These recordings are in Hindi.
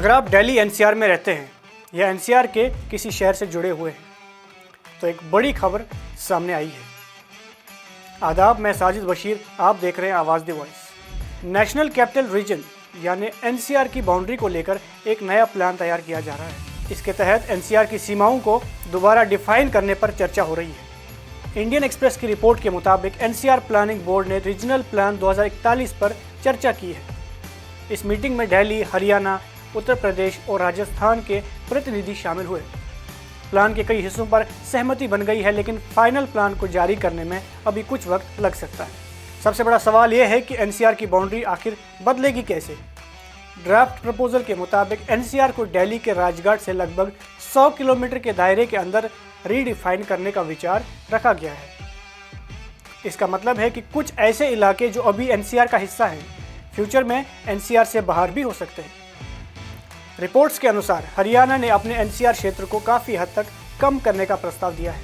अगर आप दिल्ली एनसीआर में रहते हैं या एनसीआर के किसी शहर से जुड़े हुए हैं तो एक बड़ी खबर सामने आई है। आदाब, मैं साजिद बशीर, आप देख रहे हैं आवाज़ the voice. National capital region यानी एनसीआर की बाउंड्री को लेकर एक नया प्लान तैयार किया जा रहा है। इसके तहत एनसीआर की सीमाओं को दोबारा डिफाइन करने पर चर्चा हो रही है। इंडियन एक्सप्रेस की रिपोर्ट के मुताबिक एनसीआर प्लानिंग बोर्ड ने रीजनल प्लान 2041 पर चर्चा की है। इस मीटिंग में दिल्ली, हरियाणा, उत्तर प्रदेश और राजस्थान के प्रतिनिधि शामिल हुए। प्लान के कई हिस्सों पर सहमति बन गई है, लेकिन फाइनल प्लान को जारी करने में अभी कुछ वक्त लग सकता है। सबसे बड़ा सवाल यह है कि एनसीआर की बाउंड्री आखिर बदलेगी कैसे। ड्राफ्ट प्रपोजल के मुताबिक एनसीआर को दिल्ली के राजघाट से लगभग 100 किलोमीटर के दायरे के अंदर रीडिफाइन करने का विचार रखा गया है। इसका मतलब है कि कुछ ऐसे इलाके जो अभी एनसीआर का हिस्सा हैं, फ्यूचर में एनसीआर से बाहर भी हो सकते हैं। रिपोर्ट्स के अनुसार हरियाणा ने अपने एनसीआर क्षेत्र को काफ़ी हद तक कम करने का प्रस्ताव दिया है।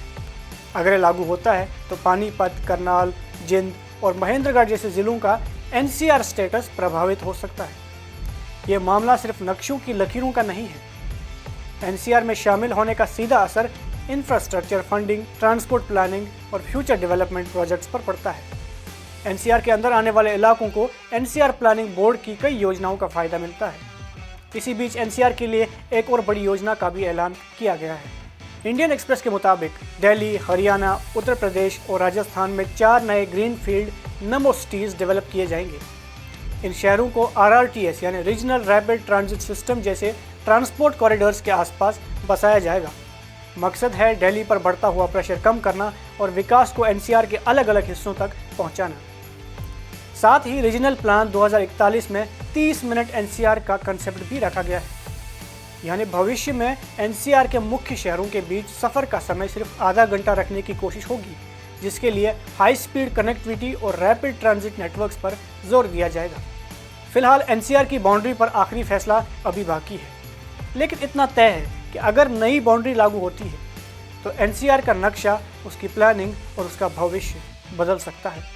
अगर ये लागू होता है तो पानीपत, करनाल, जिंद और महेंद्रगढ़ जैसे ज़िलों का एनसीआर स्टेटस प्रभावित हो सकता है। ये मामला सिर्फ नक्शों की लकीरों का नहीं है। एनसीआर में शामिल होने का सीधा असर इंफ्रास्ट्रक्चर फंडिंग, ट्रांसपोर्ट प्लानिंग और फ्यूचर डेवलपमेंट प्रोजेक्ट्स पर पड़ता है। एनसीआर के अंदर आने वाले इलाकों को एनसीआर प्लानिंग बोर्ड की कई योजनाओं का फ़ायदा मिलता है। इसी बीच एनसीआर के लिए एक और बड़ी योजना का भी ऐलान किया गया है। इंडियन एक्सप्रेस के मुताबिक दिल्ली, हरियाणा, उत्तर प्रदेश और राजस्थान में 4 नए ग्रीनफील्ड नमो सिटीज़ डेवलप किए जाएंगे। इन शहरों को आरआरटीएस यानी रीजनल रैपिड ट्रांजिट सिस्टम जैसे ट्रांसपोर्ट कॉरिडोर्स के आसपास बसाया जाएगा। मकसद है दिल्ली पर बढ़ता हुआ प्रेशर कम करना और विकास को एनसीआर के अलग अलग हिस्सों तक पहुंचाना। साथ ही रीजनल प्लान 2041 में 30 मिनट एनसीआर का कंसेप्ट भी रखा गया है, यानी भविष्य में एनसीआर के मुख्य शहरों के बीच सफ़र का समय सिर्फ आधा घंटा रखने की कोशिश होगी, जिसके लिए हाई स्पीड कनेक्टिविटी और रैपिड ट्रांजिट नेटवर्क्स पर जोर दिया जाएगा। फिलहाल एनसीआर की बाउंड्री पर आखिरी फैसला अभी बाकी है, लेकिन इतना तय है कि अगर नई बाउंड्री लागू होती है तो एनसीआर का नक्शा, उसकी प्लानिंग और उसका भविष्य बदल सकता है।